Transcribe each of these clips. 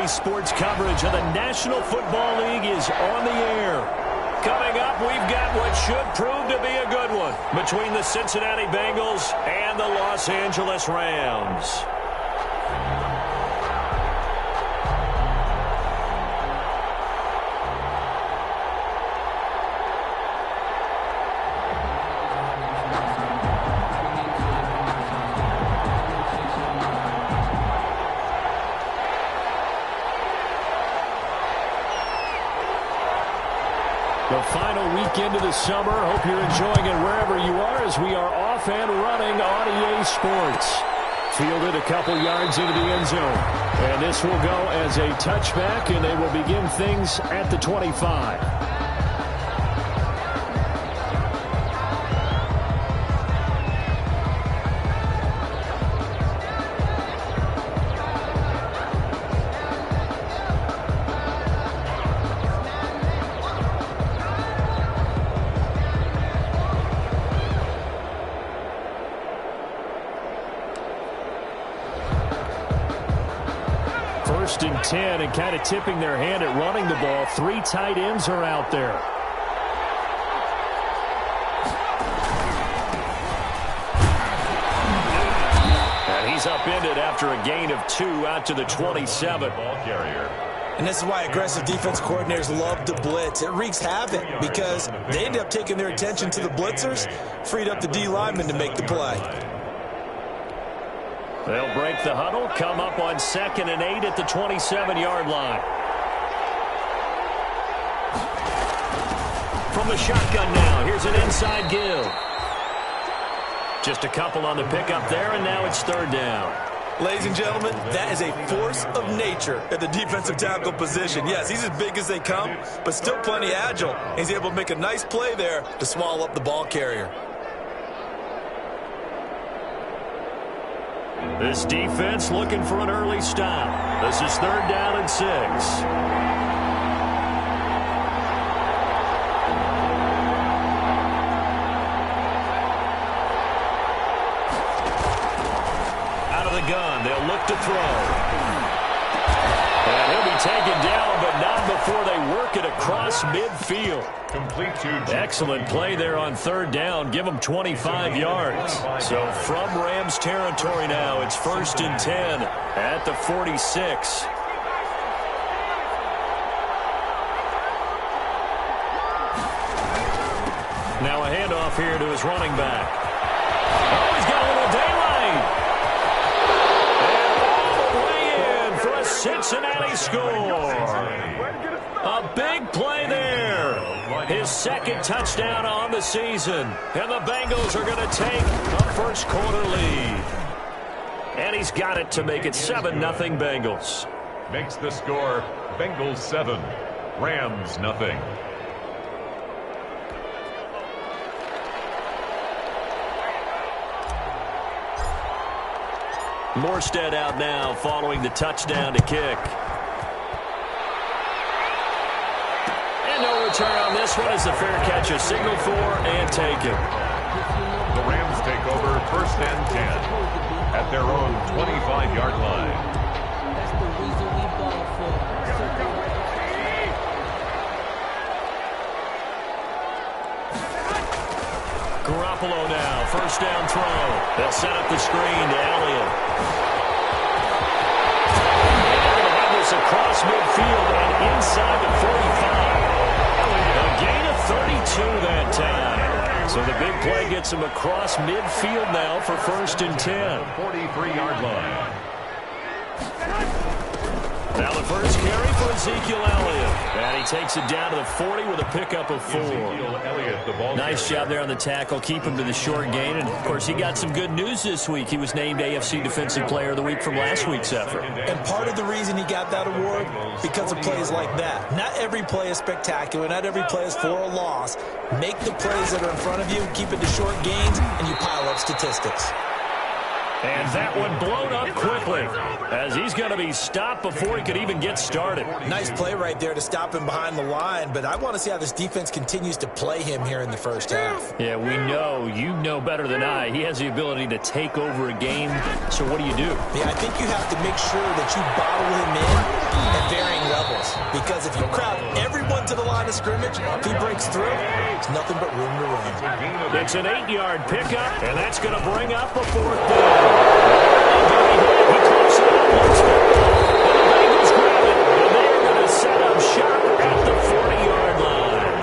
Cincinnati sports coverage of the National Football League is on the air. Coming up, we've got what should prove to be a good one between the Cincinnati Bengals and the Los Angeles Rams. The final weekend of the summer. Hope you're enjoying it wherever you are as we are off and running on EA Sports. Fielded a couple yards into the end zone. And this will go as a touchback, and they will begin things at the 25. First and 10, and kind of tipping their hand at running the ball. Three tight ends are out there. And he's upended after a gain of 2 out to the 27. Ball carrier. And this is why aggressive defense coordinators love to blitz. It wreaks havoc because they end up taking their attention to the blitzers, freed up the D lineman to make the play. They'll break the huddle, come up on 2nd and 8 at the 27-yard line. From the shotgun now, here's an inside give. Just a couple on the pickup there, and now it's 3rd down. Ladies and gentlemen, that is a force of nature at the defensive tackle position. Yes, he's as big as they come, but still plenty agile. He's able to make a nice play there to swallow up the ball carrier. This defense looking for an early stop. This is 3rd down and 6. Out of the gun, they'll look to throw. And he'll be taken down, but not before they work it across midfield. Complete to excellent play there on 3rd down. Give them 25 yards. So from Rams territory now, it's 1st and 10 at the 46. Now a handoff here to his running back. Oh, he's got a little daylight. And all the way in for a Cincinnati score. A big play there. His 2nd touchdown on the season. And the Bengals are going to take a first-quarter lead. And he's got it to make it 7-0 Bengals. Makes the score Bengals 7, Rams nothing. Morstead out now following the touchdown to kick. And no return on this one as the fair catch is signaled for and taken. The Rams take over 1st and 10 at their own 25-yard line. Garoppolo now, 1st down throw. They'll set up the screen to Elliott. Across midfield and inside the 45. A gain of 32 that time. So the big play gets him across midfield now for 1st and 10. 43-yard line. Now the first carry for Ezekiel Elliott. And he takes it down to the 40 with a pickup of 4. Nice job there on the tackle. Keep him to the short gain. And, of course, he got some good news this week. He was named AFC Defensive Player of the Week from last week's effort. And part of the reason he got that award, because of plays like that. Not every play is spectacular. Not every play is for a loss. Make the plays that are in front of you, keep it to short gains, and you pile up statistics. And that one blown up quickly as he's going to be stopped before he could even get started. Nice play right there to stop him behind the line, but I want to see how this defense continues to play him here in the first half. Yeah, we know, you know better than I, he has the ability to take over a game. So what do? Yeah, I think you have to make sure that you bottle him in. at varying levels. Because if you crowd everyone to the line of scrimmage, if he breaks through, there's nothing but room to run. It's an 8-yard pickup, and that's going to bring up a 4th down. He close it up, looks for it. And the Bengals grab it, and they're going to set up shop at the 40-yard line.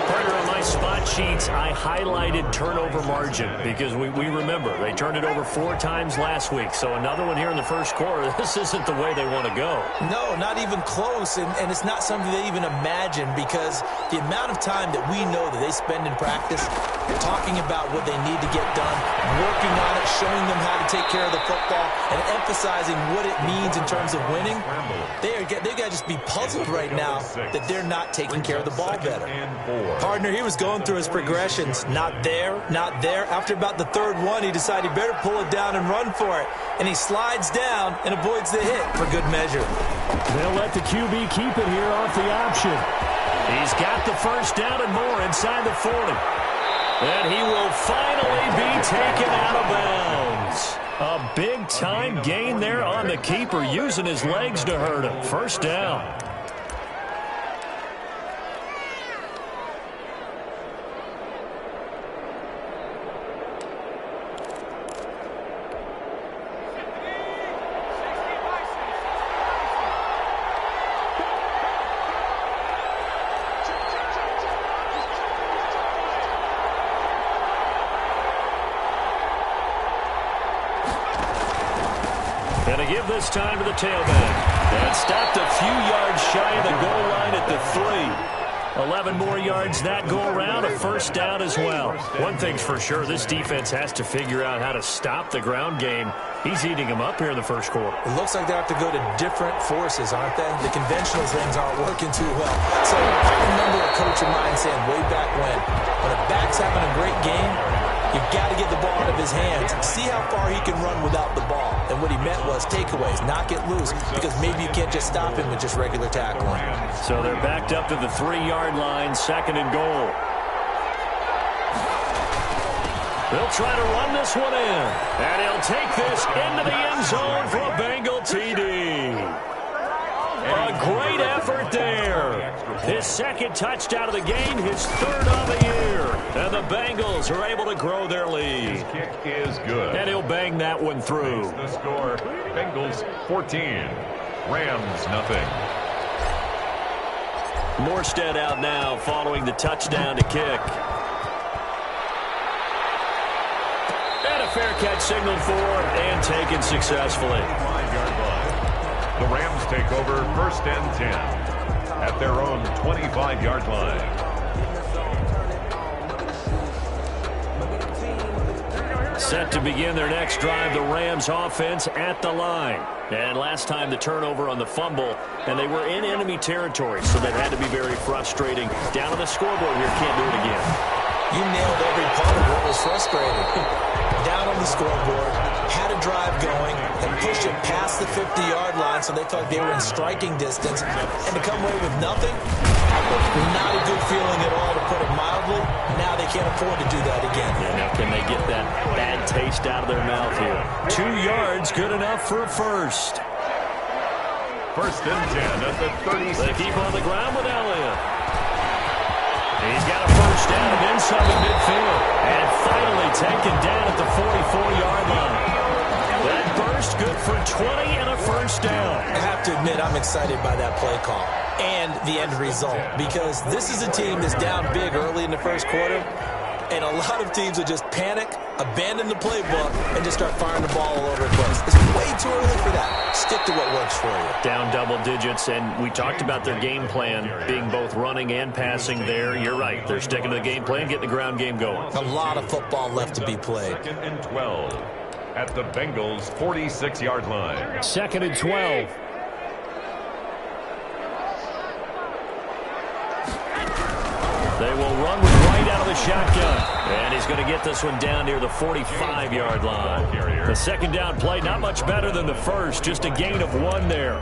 Partner, on my spot sheets, I highlighted turnover margin because we remember they turned it over 4 times last week. So another one here in the first quarter. This isn't the way they want to go. No, not even close, and it's not something they even imagine because the amount of time that we know that they spend in practice talking about what they need to get done, working on it, showing them how to take care of the football, and emphasizing what it means in terms of winning, they've got to just be puzzled right now that they're not taking care of the ball better. Partner, he was going through his progressions. Not there, not there. After about the 3rd one, he decided he better pull it down and run for it. And he slides down and avoids the hit for good measure. They'll let the QB keep it here off the option. He's got the 1st down and more inside the 40. And he will finally be taken out of bounds. A big-time gain there on the keeper, using his legs to hurt him. 1st down. And to give this time to the tailback. And stopped a few yards shy of the goal line at the 3. 11 more yards that go around, a 1st down as well. One thing's for sure, this defense has to figure out how to stop the ground game. He's eating them up here in the first quarter. It looks like they have to go to different forces, aren't they? The conventional things aren't working too well. So I remember a coach of mine saying way back when a back's having a great game, you've got to get the ball out of his hands. See how far he can run without the ball. And what he meant was takeaways, knock it loose, because maybe you can't just stop him with just regular tackling. So they're backed up to the 3-yard line, 2nd and goal. They'll try to run this one in. And he'll take this into the end zone for a Bengal TD. A great effort there. His 2nd touchdown of the game, his 3rd of the year. And the Bengals are able to grow their lead. His kick is good. And he'll bang that one through. The score, Bengals 14, Rams nothing. Morstead out now following the touchdown to kick. And a fair catch signaled for and taken successfully. 5-yard line. The Rams take over 1st and 10 at their own 25-yard line. Set to begin their next drive, the Rams offense at the line. And last time the turnover on the fumble, and they were in enemy territory, so that had to be very frustrating. Down on the scoreboard here, can't do it again. You nailed every part of what was frustrating. Down on the scoreboard, had a drive going, and pushed it past the 50-yard line so they thought they were in striking distance, and to come away with nothing, not a good feeling at all, to put it mildly. Now they can't afford to do that again. Yeah, now can they get that bad taste out of their mouth here? 2 yards, good enough for a 1st. 1st and 10 at the 36. They keep on the ground with Elliott. He's got a 1st down and then some in midfield. And finally taken down at the 44-yard line. That burst good for 20 and a 1st down. I have to admit, I'm excited by that play call and the end result, because this is a team that's down big early in the first quarter, and a lot of teams will just panic, abandon the playbook, and just start firing the ball all over the place. It's way too early for that. Stick to what works for you. Down double digits, and we talked about their game plan being both running and passing there. You're right. They're sticking to the game plan, getting the ground game going. A lot of football left to be played. 2nd and 12 at the Bengals' 46-yard line. 2nd and 12. They will run with right out of the shotgun. And he's going to get this one down near the 45-yard line. The 2nd down play, not much better than the 1st. Just a gain of 1 there.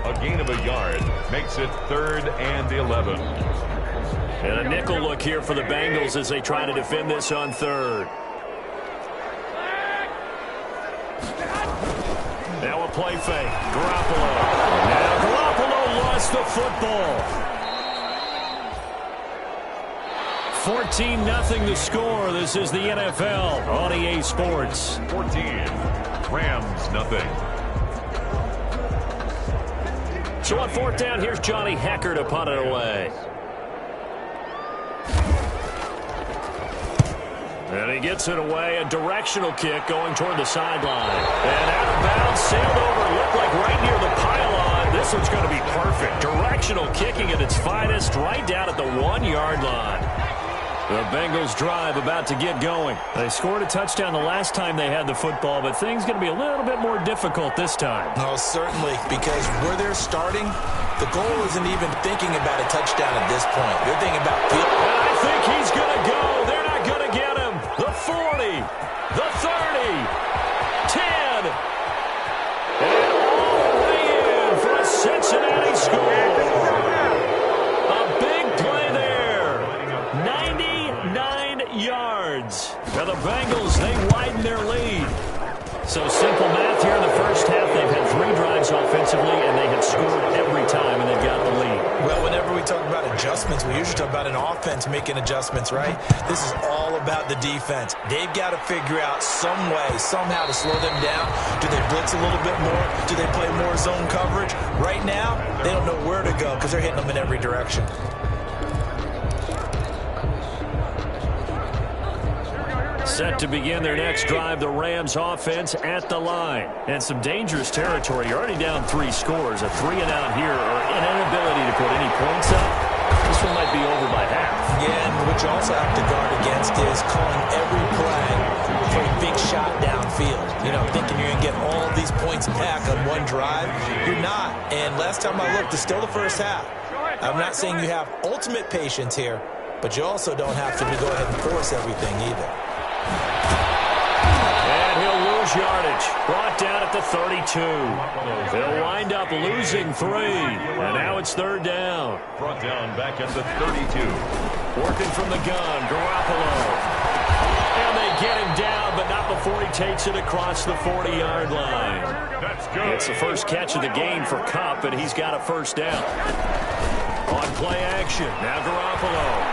A gain of a yard makes it 3rd and 11. And a nickel look here for the Bengals as they try to defend this on 3rd. Now a play fake. Garoppolo. Now Garoppolo. across the football. 14-0 the score. This is the NFL on EA Sports. 14. Rams, nothing. So on fourth down, here's Johnny Hecker to punt it away. And he gets it away. A directional kick going toward the sideline. And out of bounds, sailed over, looked like right near the pylon. This one's going to be perfect. Directional kicking at its finest, right down at the 1-yard line. The Bengals drive about to get going. They scored a touchdown the last time they had the football, but things going to be a little bit more difficult this time. No, certainly, because where they're starting, the goal isn't even thinking about a touchdown at this point. They're thinking about field. And I think he's going to go. They're not going to get him. The 40, the 30, 10, and all the way in for a Cincinnati score. A big play there. 99 yards. Now the Bengals, they widen their lead. So simple math here in the first half. They've had 3 drives offensively, and they have scored every time, and they've got the lead. Well, whenever we talk about adjustments, we usually talk about an offense making adjustments, right? This is all about the defense. They've got to figure out some way, somehow to slow them down. Do they blitz a little bit more? Do they play more zone coverage? Right now, they don't know where to go because they're hitting them in every direction. Set to begin their next drive, the Rams offense at the line. And some dangerous territory. You're already down 3 scores. A 3-and-out here, or an inability to put any points up. This one might be over by half. Yeah, and what you also have to guard against is calling every play for a big shot downfield. You know, thinking you're going to get all these points back on one drive. You're not. And last time I looked, it's still the first half. I'm not saying you have ultimate patience here, but you also don't have to go ahead and force everything either. And he'll lose yardage. Brought down at the 32. They'll wind up losing 3. And now it's 3rd down. Brought down back at the 32. Working from the gun, Garoppolo. And they get him down, but not before he takes it across the 40-yard line. That's good. It's the first catch of the game for Kupp, and he's got a first down. On play action, now Garoppolo.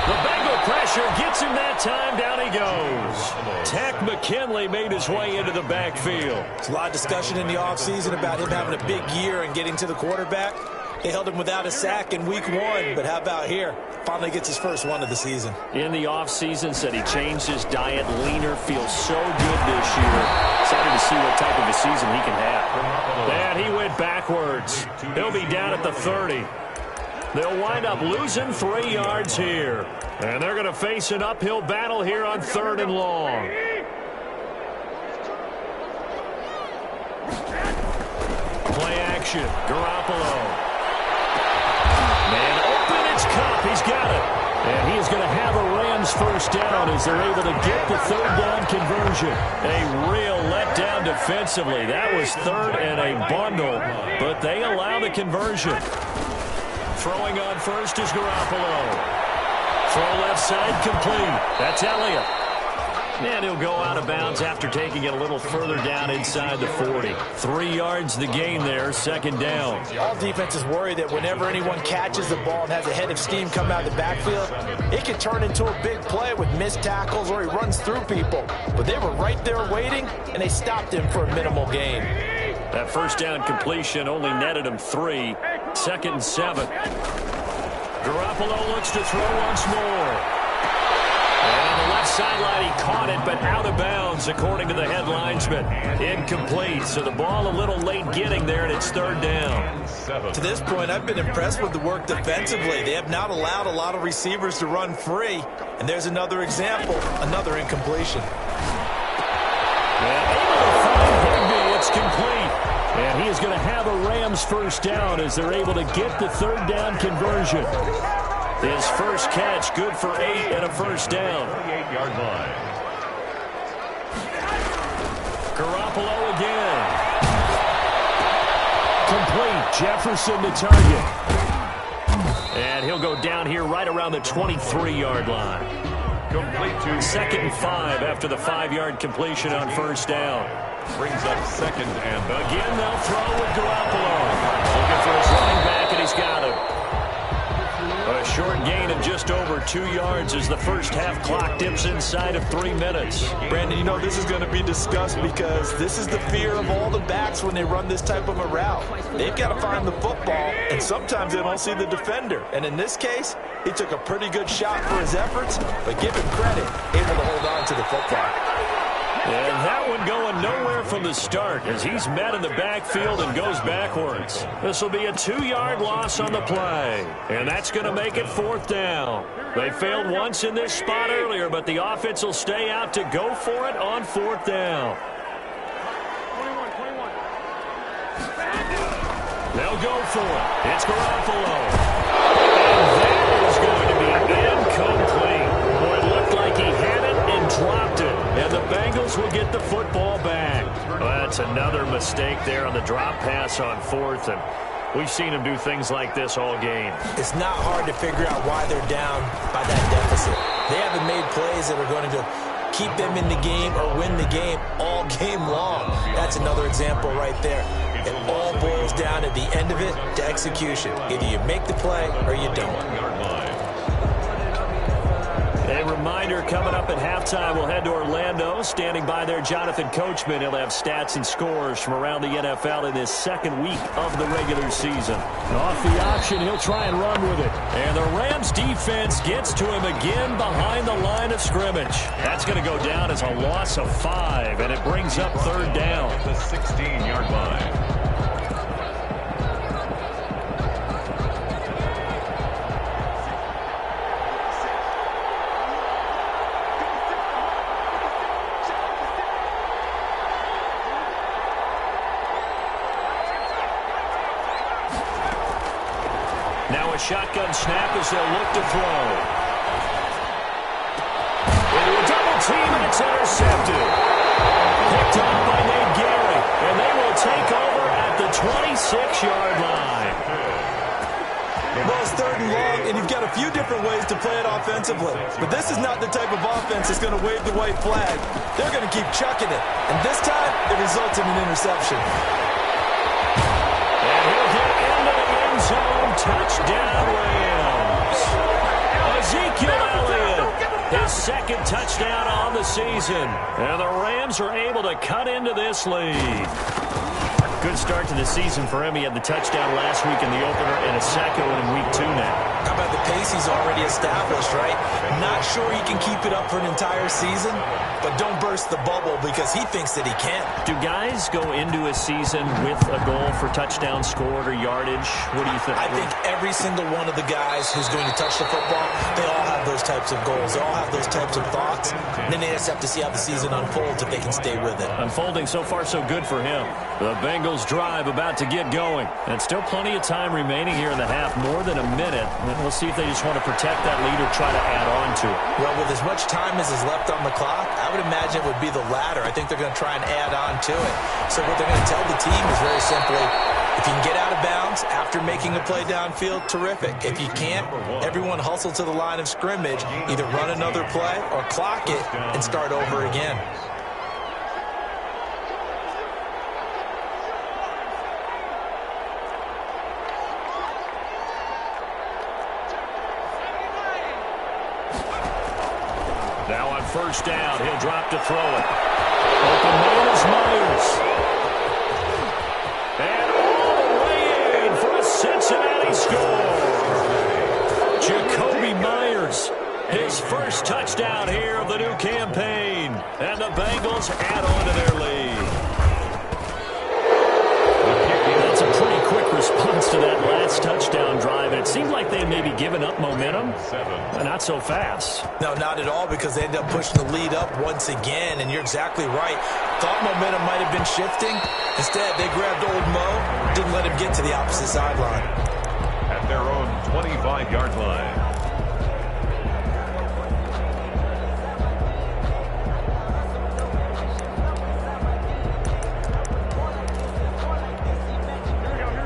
The Bengal pressure gets him that time. Down he goes. Takk McKinley made his way into the backfield. There's a lot of discussion in the offseason about him having a big year and getting to the quarterback. They held him without a sack in week 1, but how about here? Finally gets his first one of the season. In the offseason, said he changed his diet, leaner, feels so good this year. Excited to see what type of a season he can have. And he went backwards. He'll be down at the 30. They'll wind up losing 3 yards here. And they're going to face an uphill battle here on 3rd and long. Play action. Garoppolo. Man open, it's Kupp. He's got it. And he is going to have a Rams first down as they're able to get the 3rd down conversion. A real letdown defensively. That was 3rd and a bundle, but they allow the conversion. Throwing on first is Garoppolo. Throw left side complete. That's Elliott. And he'll go out of bounds after taking it a little further down inside the 40. 3 yards the gain there, 2nd down. All defenses worry that whenever anyone catches the ball and has a head of steam come out of the backfield, it can turn into a big play with missed tackles or he runs through people. But they were right there waiting, and they stopped him for a minimal gain. That first down completion only netted him 3. 2nd and 7. Garoppolo looks to throw once more. And on the left sideline, he caught it, but out of bounds, according to the head linesman. Incomplete, so the ball a little late getting there, and it's 3rd down. To this point, I've been impressed with the work defensively. They have not allowed a lot of receivers to run free. And there's another example, another incompletion. And able to find Higbee, it's complete. And he is going to have a Rams first down as they're able to get the 3rd down conversion. His first catch, good for 8 and a first down. 38-yard line. Garoppolo again. Complete. Jefferson to target. And he'll go down here right around the 23-yard line. Complete to 2nd and 5 after the 5-yard completion on first down. Brings up 2nd and again, they'll throw with Garoppolo. for his running back, and he's got him. A short gain of just over 2 yards as the first half clock dips inside of 3 minutes. Brandon, you know this is going to be discussed because this is the fear of all the backs when they run this type of a route. They've got to find the football, and sometimes they don't see the defender. And in this case, he took a pretty good shot for his efforts, but give him credit, able to hold on to the football. And that one going nowhere from the start as he's met in the backfield and goes backwards. This will be a 2-yard loss on the play, and that's going to make it 4th down. They failed once in this spot earlier, but the offense will stay out to go for it on 4th down. They'll go for it. It's Garoppolo. And that is going to be incomplete. Boy, it looked like he had it and dropped it. And the Bengals will get the football back. Well, that's another mistake there on the drop pass on 4th. And we've seen him do things like this all game. It's not hard to figure out why they're down by that deficit. They haven't made plays that are going to keep them in the game or win the game all game long. That's another example right there. It all boils down at the end of it to execution. Either you make the play or you don't. A reminder, coming up at halftime, we'll head to Orlando. Standing by there, Jonathan Coachman. He'll have stats and scores from around the NFL in this second week of the regular season. And off the option, he'll try and run with it. And the Rams defense gets to him again behind the line of scrimmage. That's going to go down as a loss of 5, and it brings up 3rd down. The 16-yard line. Now a shotgun snap as they'll look to throw. Into a double team, and it's intercepted. Picked off by Nate Gary, and they will take over at the 26-yard line. Well, it's 3rd and long, and you've got a few different ways to play it offensively. But this is not the type of offense that's going to wave the white flag. They're going to keep chucking it. And this time, it results in an interception. And he'll get into the end zone. Touchdown, Rams. Ezekiel Elliott, his 2nd touchdown on the season. And the Rams are able to cut into this lead. Good start to the season for him. He had the touchdown last week in the opener and a second one in week 2 now. How about the pace he's already established, right? Not sure he can keep it up for an entire season, but don't burst the bubble because he thinks that he can. Do guys go into a season with a goal for touchdown scored or yardage? What do you think? I think every single one of the guys who's going to touch the football, they all have those types of goals. They all have those types of thoughts. And then they just have to see how the season unfolds if they can stay with it. Unfolding so far so good for him. The Bengals drive about to get going. And still plenty of time remaining here in the half, more than a minute. And we'll see if they just want to protect that lead or try to add on to it. Well, with as much time as is left on the clock, I would imagine it would be the latter. I think they're going to try and add on to it. So what they're going to tell the team is very simply, if you can get out of bounds after making a play downfield, terrific. If you can't, everyone hustle to the line of scrimmage, either run another play or clock it and start over again. Now on 1st down, he'll drop to throw it. Open man is Myers. And all the way in for a Cincinnati score. Jacoby Myers, his first touchdown here of the new campaign. And the Bengals add on to their lead. That's a pretty quick response to that last touchdown drive. And it seemed like they had maybe given up momentum. But not so fast. No, not at all, because they ended up pushing the lead up once again. And you're exactly right. Thought momentum might have been shifting. Instead, they grabbed old Mo, didn't let him get to the opposite sideline. At their own 25-yard line.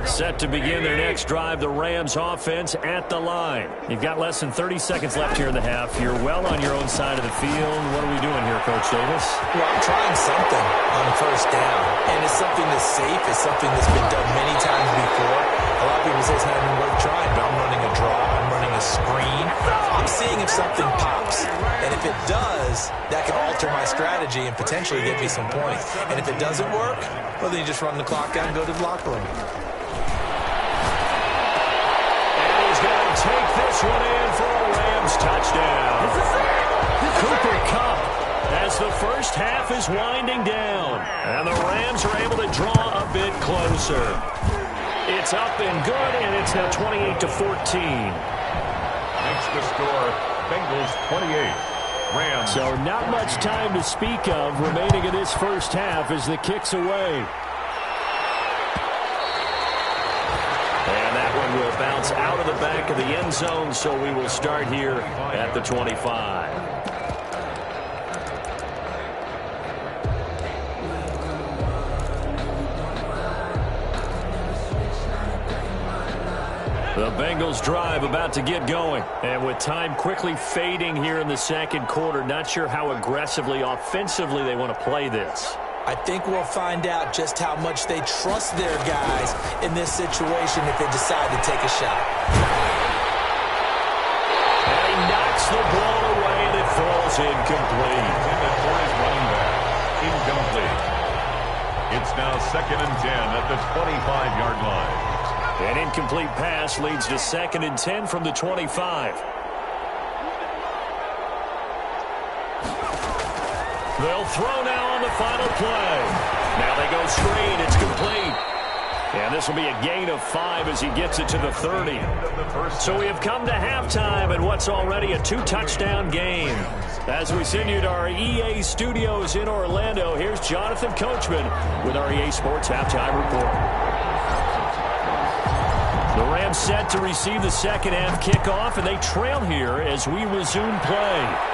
Set to begin their next drive, the Rams offense at the line. You've got less than 30 seconds left here in the half. You're well on your own side of the field. What are we doing here, Coach Davis? Well, I'm trying something on 1st down, and it's something that's safe. It's something that's been done many times before. A lot of people say it's not even worth trying, but I'm running a draw, I'm running a screen. I'm seeing if something pops. And if it does, that can alter my strategy and potentially get me some points. And if it doesn't work, well, then you just run the clock out and go to the locker room. And he's going to take this one in for a Rams touchdown. Cooper Kupp, as the first half is winding down. And the Rams are able to draw a bit closer. It's up and good, and it's now 28-14. Makes the score Bengals 28. Rams. So not much time to speak of remaining in this first half as the kick's away. And that one will bounce out of the back of the end zone, so we will start here at the 25. The Bengals drive about to get going. And with time quickly fading here in the second quarter, not sure how aggressively, offensively they want to play this. I think we'll find out just how much they trust their guys in this situation if they decide to take a shot. And he knocks the ball away, and it falls incomplete. Intended for his running back. Incomplete. It's now 2nd and 10 at the 25-yard line. An incomplete pass leads to 2nd and 10 from the 25. They'll throw now on the final play. Now they go screen. It's complete. And this will be a gain of 5 as he gets it to the 30. So we have come to halftime in what's already a 2-touchdown game. As we send you to our EA studios in Orlando, here's Jonathan Coachman with our EA Sports Halftime Report. The Rams set to receive the second half kickoff, and they trail here as we resume play.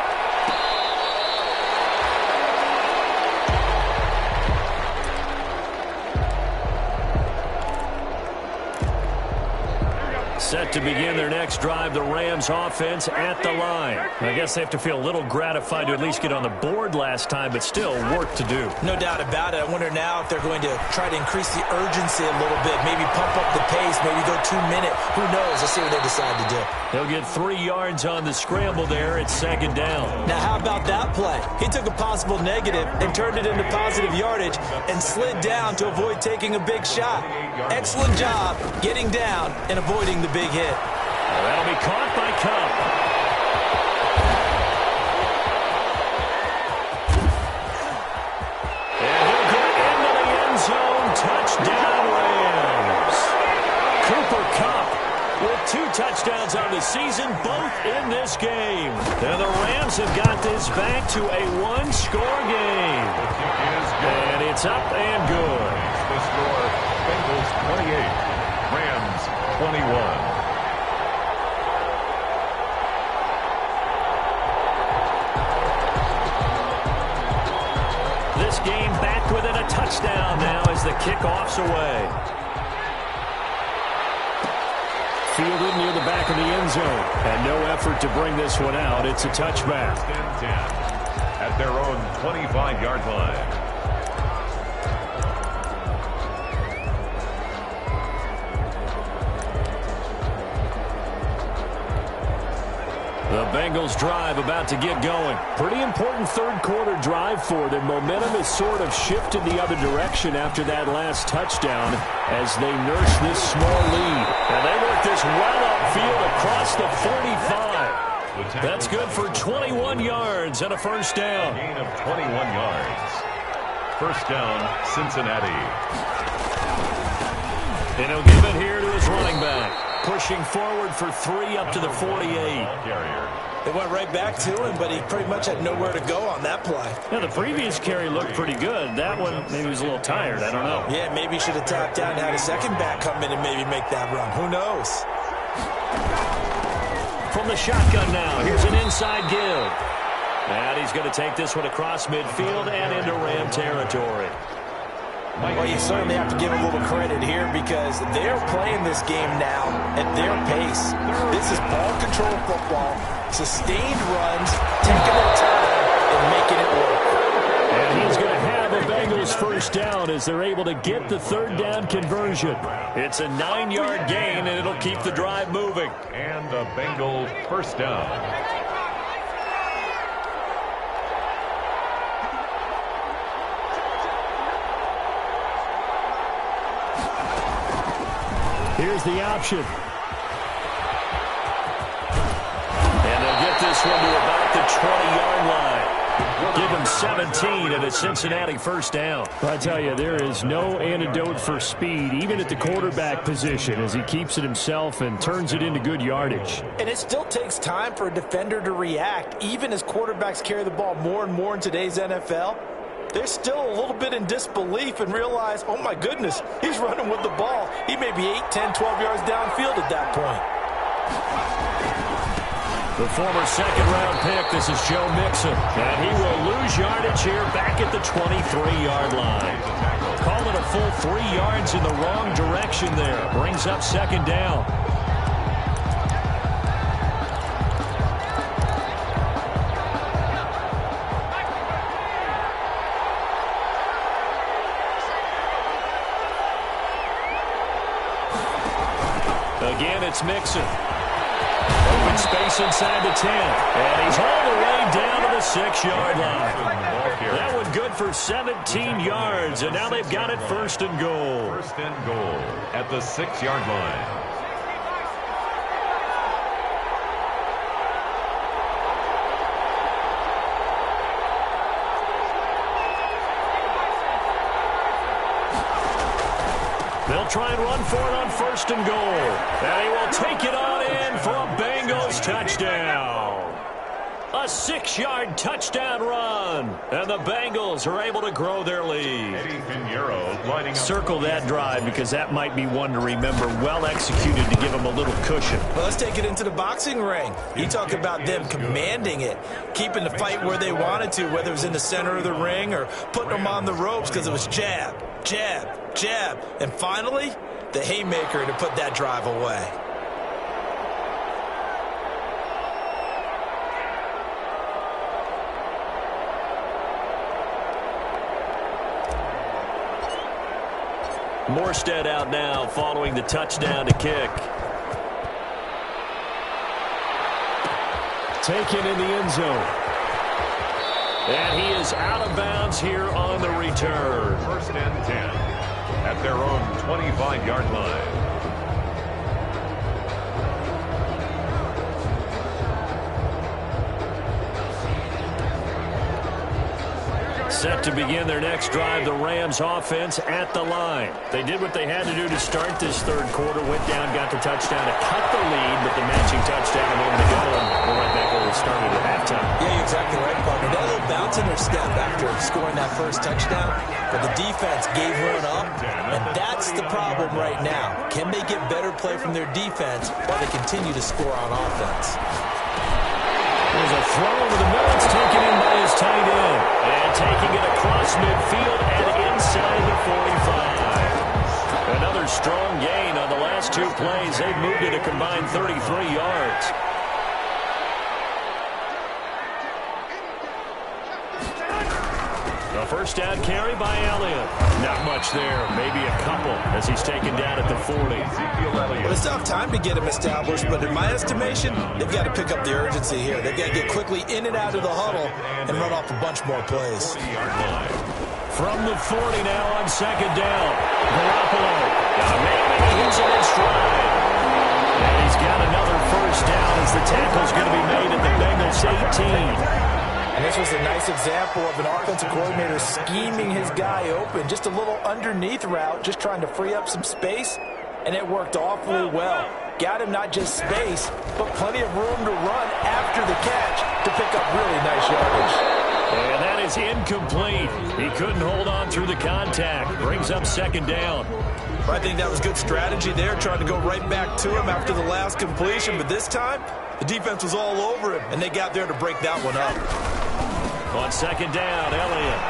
Set to begin their next drive, the Rams offense at the line. I guess they have to feel a little gratified to at least get on the board last time, but still work to do. No doubt about it. I wonder now if they're going to try to increase the urgency a little bit, maybe pump up the pace, maybe go 2 minute. Who knows? Let's see what they decide to do. They'll get 3 yards on the scramble there. It's 2nd down. Now, how about that play? He took a possible negative and turned it into positive yardage and slid down to avoid taking a big shot. Excellent job getting down and avoiding the big hit. Well, that'll be caught by Kupp. And he'll get into the end zone. Touchdown, Rams. Cooper Kupp with 2 touchdowns on the season, both in this game. And the Rams have got this back to a 1-score game. And it's up and good. The score, Bengals 28, Rams 21. This game back within a touchdown now as the kickoff's away. Fielded near the back of the end zone. And no effort to bring this one out. It's a touchback. 10-10 at their own 25-yard line. The Bengals drive about to get going. Pretty important third quarter drive for them. Momentum has sort of shifted the other direction after that last touchdown as they nurse this small lead. And they work this well upfield across the 45. That's good for 21 yards and a first down. Gain of 21 yards. First down, Cincinnati. And he'll give it here to his running back. Pushing forward for 3 up to the 48. They went right back to him, but he pretty much had nowhere to go on that play. Yeah, the previous carry looked pretty good. That one, maybe he was a little tired. I don't know. Yeah, maybe he should have tapped out and had a second back come in and maybe make that run. Who knows? From the shotgun now, here's an inside give. And he's going to take this one across midfield and into Ram territory. Well, you certainly have to give a little credit here because they're playing this game now at their pace. This is ball control football, sustained runs, taking their time, and making it work. And he's going to have a Bengals Bengals first down as they're able to get the third down conversion. It's a 9-yard gain, and it'll keep the drive moving. And the Bengals first down. Here's the option. And they'll get this one to about the 20-yard line. Give him 17 and a Cincinnati first down. I tell you, there is no antidote for speed, even at the quarterback position, as he keeps it himself and turns it into good yardage. And it still takes time for a defender to react. Even as quarterbacks carry the ball more and more in today's NFL, they're still a little bit in disbelief and realize, oh my goodness, he's running with the ball. He may be 8, 10, 12 yards downfield at that point. The former second-round pick, this is Joe Mixon. And he will lose yardage here back at the 23-yard line. Call it a full 3 yards in the wrong direction there. Brings up second down. Again, it's Mixon. Open space inside the 10. And he's all the way down to the 6-yard line. That one good for 17 yards. And now they've got it first and goal. First and goal at the 6-yard line. They'll try and run for it on first and goal. And he will take it on in for a Bengals touchdown. A 6-yard touchdown run. And the Bengals are able to grow their lead. Circle that drive because that might be one to remember. Well executed to give them a little cushion. Well, let's take it into the boxing ring. You talk about them commanding it, keeping the fight where they wanted to, whether it was in the center of the ring or putting them on the ropes because it was jab, jab, jab, and finally, the haymaker to put that drive away. Morstead out now following the touchdown to kick. Taken in the end zone. And he is out of bounds here on the return. First and 10 at their own 25-yard line. Set to begin their next drive, the Rams offense at the line. They did what they had to do to start this third quarter, went down, got the touchdown to cut the lead, but the matching touchdown a moment ago, and we're right back where we started at halftime. Yeah, you're exactly right, partner. That little bounce in their step after scoring that first touchdown, but the defense gave run up, and that's the problem right now. Can they get better play from their defense while they continue to score on offense? There's a throw over the middle. It's taken in by his tight end. And taking it across midfield and inside the 45. Another strong gain on the last 2 plays. They've moved it a combined 33 yards. A first down carry by Elliott. Not much there. Maybe a couple as he's taken down at the 40. Well, it's tough time to get him established, but in my estimation, they've got to pick up the urgency here. They've got to get quickly in and out of the huddle and run off a bunch more plays. From the 40 now on second down. Garoppolo. Maybe he's in stride. And he's got another first down as the tackle's going to be made at the Bengals 18. And this was a nice example of an offensive coordinator scheming his guy open. Just a little underneath route, just trying to free up some space, and it worked awfully well. Got him not just space, but plenty of room to run after the catch to pick up really nice yardage. And that is incomplete. He couldn't hold on through the contact. Brings up second down. I think that was good strategy there, trying to go right back to him after the last completion. But this time, the defense was all over him, and they got there to break that one up. On second down, Elliott.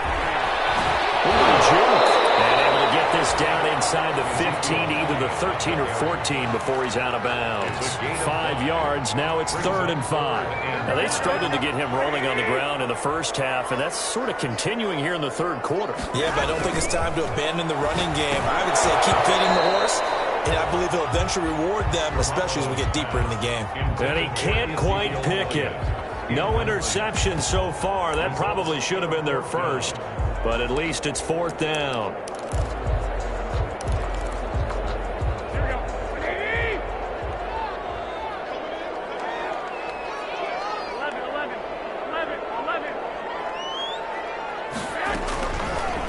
Ooh, juke. And able to get this down inside the 15, either the 13 or 14 before he's out of bounds. 5 yards. Now it's 3rd and 5. Now, they struggled to get him rolling on the ground in the first half, and that's sort of continuing here in the third quarter. Yeah, but I don't think it's time to abandon the running game. I would say keep feeding the horse, and I believe he'll eventually reward them, especially as we get deeper in the game. And he can't quite pick it. No interception so far. That probably should have been their first, but at least it's 4th down.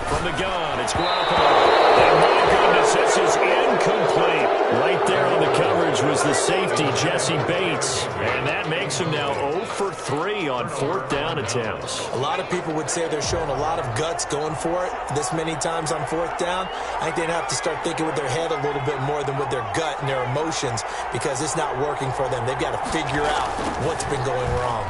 From the gun, it's Garoppolo. And my goodness, this is incomplete. Right there on the coverage was the safety, Jesse Bates. And that makes him now 0 for 3 on 4th down attempts. A lot of people would say they're showing a lot of guts going for it this many times on 4th down. I think they'd have to start thinking with their head a little bit more than with their gut and their emotions, because it's not working for them. They've got to figure out what's been going wrong.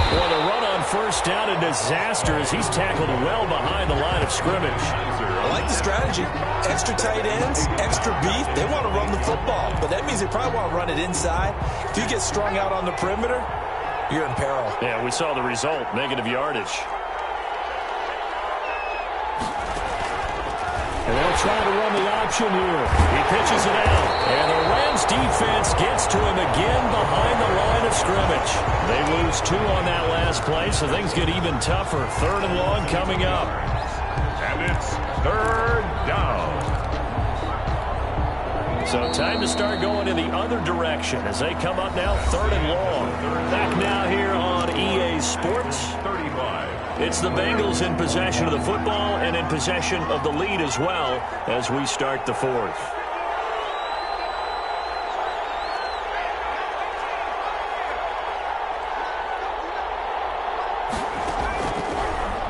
Well, the run on 1st down, a disaster as he's tackled well behind the line of scrimmage. I like the strategy. Extra tight ends, extra beef. They want to run the football, but that means they probably want to run it inside. If you get strung out on the perimeter, you're in peril. Yeah, we saw the result, negative yardage. And they'll try to run the option here. He pitches it out. And the Rams defense gets to him again behind the line of scrimmage. They lose 2 on that last play, so things get even tougher. 3rd and long coming up. And it's 3rd down. So time to start going in the other direction as they come up now 3rd and long. Back now here on EA Sports. 35. It's the Bengals in possession of the football and in possession of the lead as well as we start the 4th.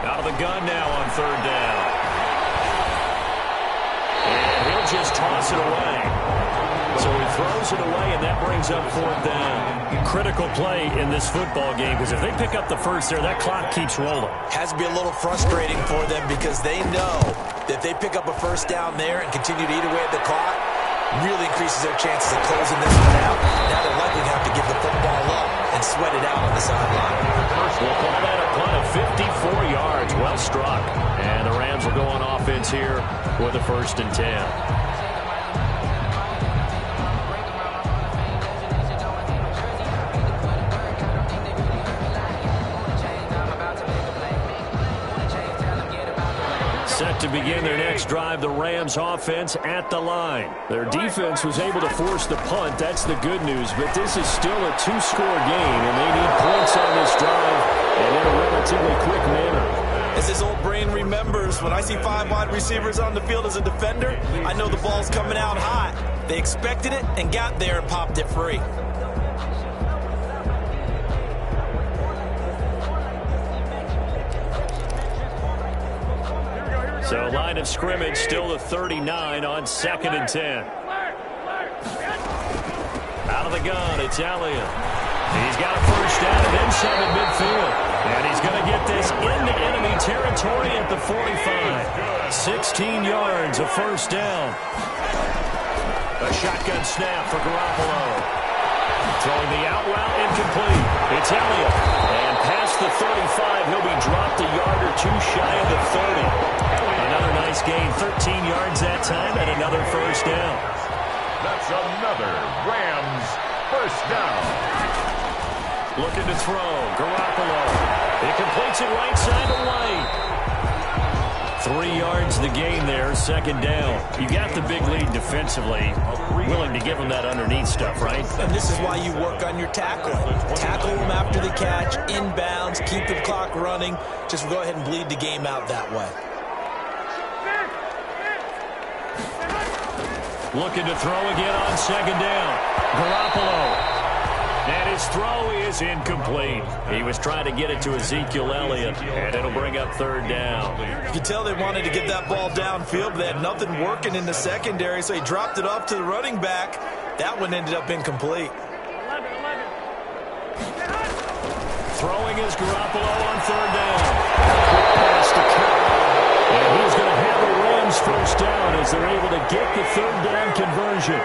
Out of the gun now on 3rd down. And he'll just toss it away. So he throws it away, and that brings up 4th down. Critical play in this football game, because if they pick up the first there, that clock keeps rolling. Has to be a little frustrating for them, because they know that if they pick up a 1st down there and continue to eat away at the clock, really increases their chances of closing this one out. Now they're likely to have to give the football up and sweat it out on the sideline. We'll call that a punt of 54 yards. Well struck. And the Rams will go on offense here with a 1st and 10. Set to begin their next drive, the Rams offense at the line. Their defense was able to force the punt. That's the good news. But this is still a 2-score game, and they need points on this drive and in a relatively quick manner. As his old brain remembers, when I see 5 wide receivers on the field as a defender, I know the ball's coming out hot. They expected it and got there and popped it free. So line of scrimmage still the 39 on 2nd and 10. Out of the gun, it's Elliott. He's got a 1st down and inside of midfield. And he's going to get this into enemy territory at the 45. 16 yards, a 1st down. A shotgun snap for Garoppolo. Throwing the out route, incomplete. It's Elliott. And past the 35, he'll be dropped a yard or 2 shy of the 30. Another nice gain, 13 yards that time, and another 1st down. That's another Rams 1st down. Looking to throw, Garoppolo. He completes it right side away. 3 yards the gain there, 2nd down. You got the big lead defensively. Willing to give them that underneath stuff, right? And this is why you work on your tackling. Tackle them after the catch, inbounds, keep the clock running. Just go ahead and bleed the game out that way. Looking to throw again on 2nd down. Garoppolo. And his throw is incomplete. He was trying to get it to Ezekiel Elliott, and it'll bring up 3rd down. You could tell they wanted to get that ball downfield, but they had nothing working in the secondary, so he dropped it off to the running back. That one ended up incomplete. Throwing is Garoppolo on 3rd down. And he's going to have the Rams Bengals first down as they're able to get the third down conversion.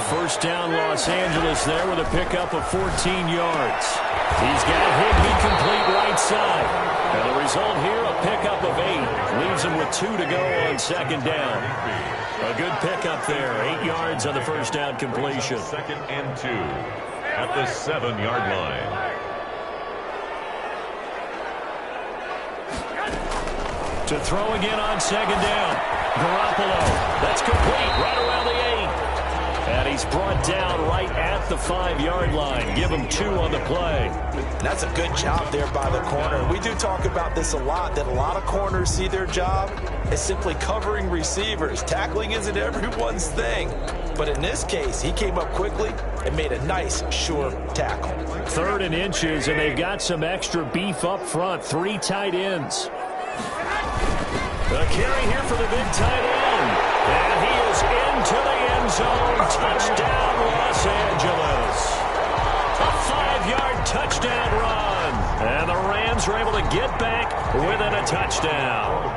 First down Los Angeles there with a pickup of 14 yards. He's got Higbee complete right side. And the result here, a pickup of 8. Leaves him with 2 to go on second down. A good pickup there. 8 yards on the first down completion. Second and 2 at the 7-yard line. To throw again on second down. Garoppolo. That's complete right around the 8. And he's brought down right at the 5-yard line. Give him 2 on the play. That's a good job there by the corner. We do talk about this a lot, that a lot of corners see their job as simply covering receivers. Tackling isn't everyone's thing. But in this case, he came up quickly and made a nice, sure tackle. 3rd and inches, and they've got some extra beef up front. 3 tight ends. The carry here for the big tight end. And he is into the end zone. Touchdown, Los Angeles. A 5-yard touchdown run. And the Rams are able to get back within a touchdown.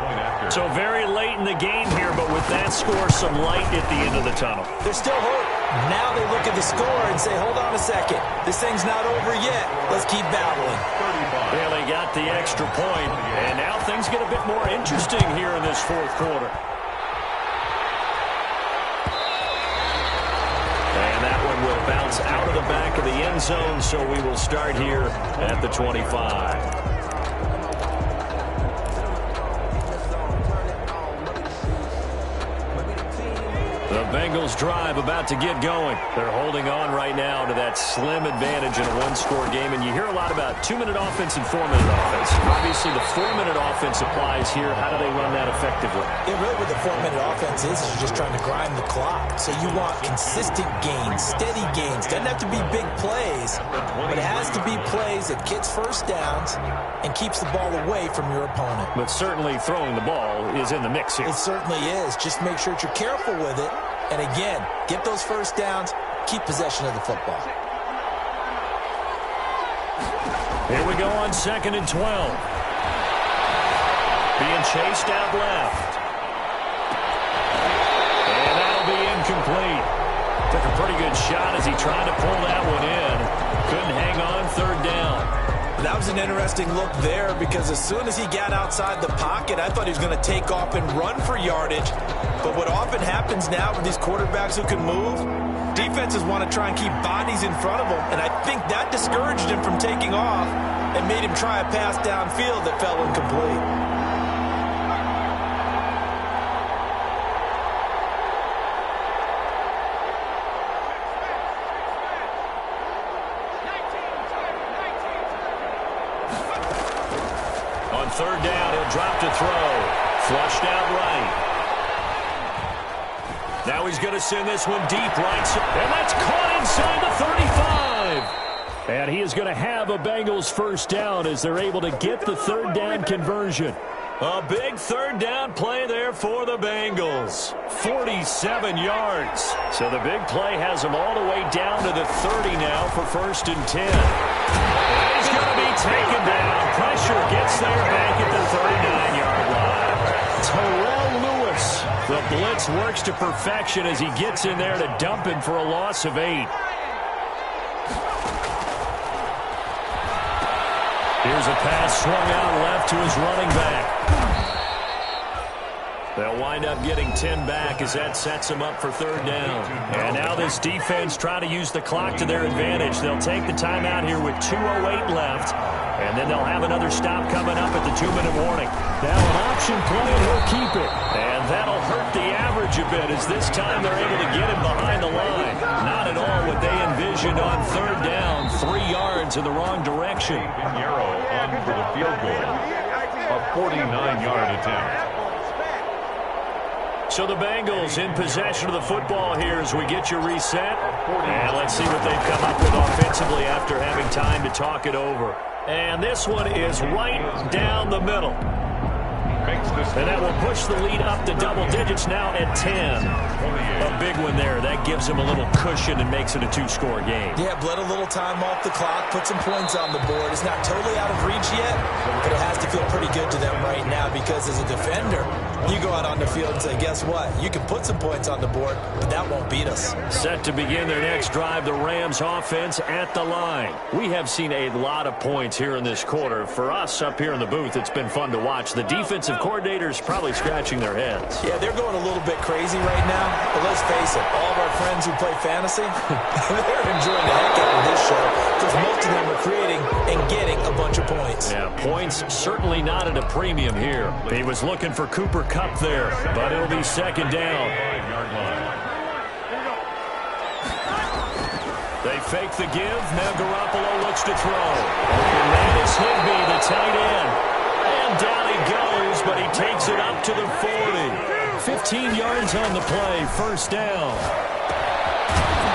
So very late in the game here, but with that score, some light at the end of the tunnel. There's still hope. Now they look at the score and say, hold on a second. This thing's not over yet. Let's keep battling. Well, they got the extra point, and now things get a bit more interesting here in this 4th quarter. And that one will bounce out of the back of the end zone, so we will start here at the 25. The Bengals drive about to get going. They're holding on right now to that slim advantage in a 1-score game. And you hear a lot about 2-minute offense and 4-minute offense. Obviously, the 4-minute offense applies here. How do they run that effectively? Yeah, really what the 4-minute offense is you're just trying to grind the clock. So you want consistent gains, steady gains. Doesn't have to be big plays, but it has to be plays that gets first downs and keeps the ball away from your opponent. But certainly throwing the ball is in the mix here. It certainly is. Just make sure that you're careful with it. And again, get those first downs, keep possession of the football. Here we go on 2nd and 12. Being chased out left. And that'll be incomplete. Took a pretty good shot as he tried to pull that one in. Couldn't hang on 3rd down. That was an interesting look there because as soon as he got outside the pocket, I thought he was going to take off and run for yardage. But what often happens now with these quarterbacks who can move, defenses want to try and keep bodies in front of them. And I think that discouraged him from taking off and made him try a pass downfield that fell incomplete. On 3rd down, he'll drop to throw. Flushed out right. Now he's going to send this one deep right. And that's caught inside the 35. And he is going to have a Bengals first down as they're able to get the 3rd down conversion. A big 3rd down play there for the Bengals. 47 yards. So the big play has them all the way down to the 30 now for 1st and 10. And he's going to be taken down. Pressure gets there back at the 39-yard line. Terrell Lewis. The blitz works to perfection as he gets in there to dump him for a loss of 8. Here's a pass swung out left to his running back. They'll wind up getting 10 back as that sets them up for 3rd down. And now this defense trying to use the clock to their advantage. They'll take the timeout here with 2:08 left. And then they'll have another stop coming up at the 2-minute warning. Now an option play, and he'll keep it. And that'll hurt the average a bit as this time they're able to get him behind the line. Not at all what they envisioned on 3rd down. 3 yards in the wrong direction. Yarrow on for the field goal. A 49-yard attempt. So the Bengals in possession of the football here as we get you reset. And let's see what they've come up with offensively after having time to talk it over. And this one is right down the middle. And that will push the lead up to double digits now at 10. A big one there. That gives them a little cushion and makes it a 2-score game. Yeah, bled a little time off the clock, put some points on the board. It's not totally out of reach yet, but it has to feel pretty good to them right now because as a defender, You go out on the field and say, guess what? You can put some points on the board, but that won't beat us. Set to begin their next drive, the Rams offense at the line. We have seen a lot of points here in this quarter. For us up here in the booth, it's been fun to watch. The defensive coordinators probably scratching their heads. Yeah, they're going a little bit crazy right now, but let's face it, all of our friends who play fantasy, they're enjoying the heck out of this show because most of them are creating and getting a bunch of points. Yeah, points certainly not at a premium here. He was looking for Cooper Kupp there, but it'll be second down. They fake the give. Now Garoppolo looks to throw. And that is Higbee, the tight end. And down he goes, but he takes it up to the 40. 15 yards on the play, first down.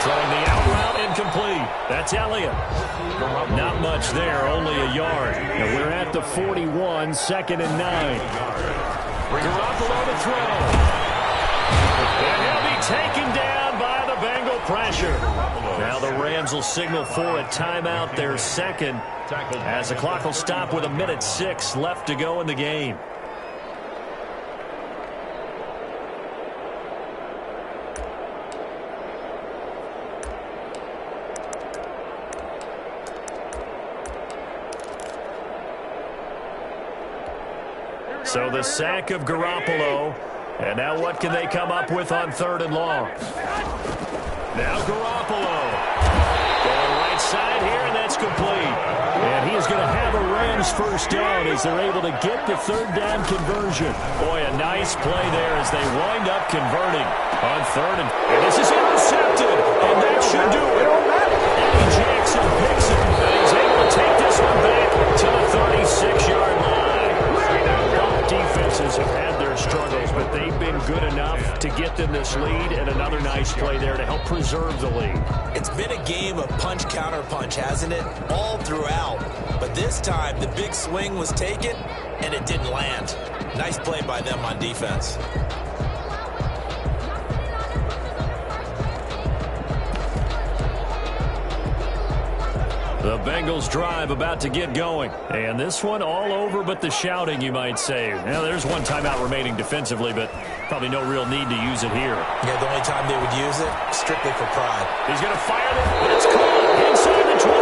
Throwing the out route, incomplete. That's Elliott. Not much there, only a yard. And we're at the 41, second and 9. Garoppolo to throw. And he'll be taken down by the Bengal pressure. Now the Rams will signal for a timeout, their second, as the clock will stop with 1:06 left to go in the game. So the sack of Garoppolo. And now what can they come up with on third and long? Now Garoppolo. Going right side here, and that's complete. And he is going to have a Rams first down as they're able to get the third down conversion. Boy, a nice play there as they wind up converting on third. And this is intercepted. And that should do it. Eddie Jackson picks it. And he's able to take this one back to the 36-yard line. Defenses have had their struggles, but they've been good enough to get them this lead, and another nice play there to help preserve the lead. It's been a game of punch-counter-punch, hasn't it? All throughout. But this time, the big swing was taken, and it didn't land. Nice play by them on defense. The Bengals drive about to get going. And this one all over but the shouting, you might say. Now, there's one timeout remaining defensively, but probably no real need to use it here. Yeah, the only time they would use it, strictly for pride. He's going to fire it. It's caught inside the 25.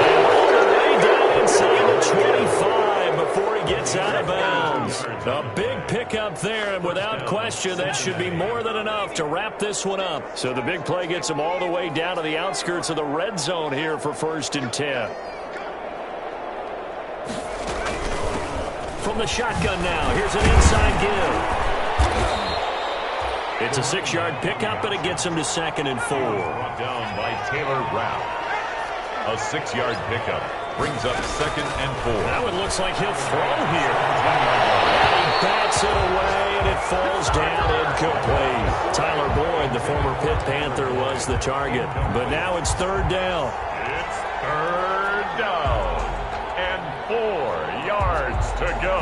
And all the way down inside the 25 before he gets out of bounds. A big pickup there, and without question, that should be more than enough to wrap this one up. So the big play gets him all the way down to the outskirts of the red zone here for first and 10. From the shotgun now, here's an inside give. It's a 6-yard pickup, and it gets him to second and 4. Brought down by Taylor Rapp. A 6-yard pickup brings up second and 4. Now it looks like he'll throw here. And he bats it away, and it falls down incomplete. Tyler Boyd, the former Pitt Panther, was the target. But now it's third down. It's third down. And 4 yards to go.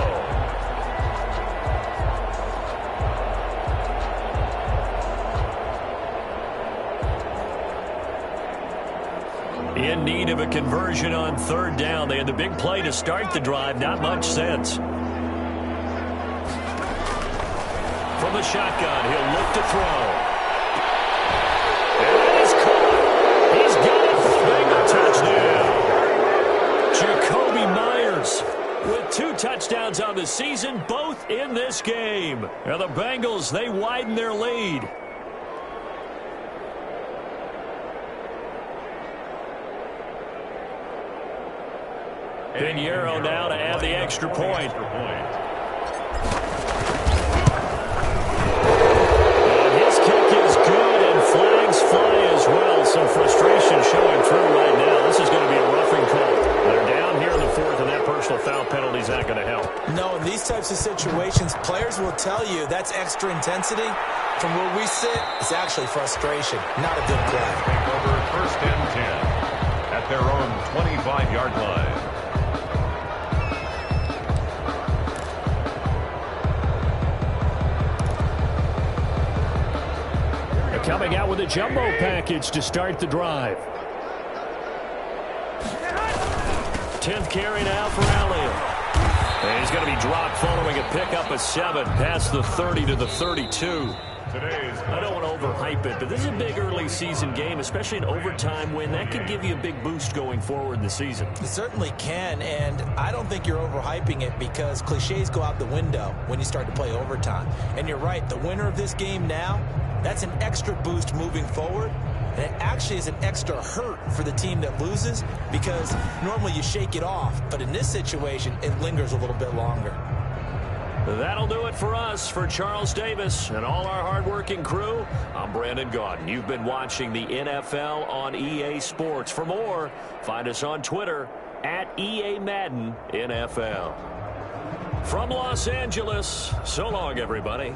In need of a conversion on third down. They had the big play to start the drive. Not much sense. From the shotgun, he'll look to throw. And he's caught. He's got a Bengal touchdown. Jacoby Myers with 2 touchdowns on the season, both in this game. Now the Bengals, they widen their lead. Pinheiro now to add the extra point. And his kick is good, and flags fly as well. Some frustration showing through right now. This is going to be a roughing call. They're down here in the 4th, and that personal foul penalty is not going to help. No, in these types of situations, players will tell you that's extra intensity. From where we sit, it's actually frustration, not a good play. Take over first and 10 at their own 25-yard line. Coming out with a jumbo package to start the drive. 10th carry now for Elliott. And he's going to be dropped following a pickup of 7 past the 30 to the 32. I don't want to overhype it, but this is a big early season game, especially an overtime win. That could give you a big boost going forward in the season. It certainly can, and I don't think you're overhyping it because cliches go out the window when you start to play overtime. And you're right, the winner of this game now, that's an extra boost moving forward. And it actually is an extra hurt for the team that loses because normally you shake it off. But in this situation, it lingers a little bit longer. That'll do it for us. For Charles Davis and all our hardworking crew, I'm Brandon Gaudin. You've been watching the NFL on EA Sports. For more, find us on Twitter at EA Madden NFL. From Los Angeles, so long, everybody.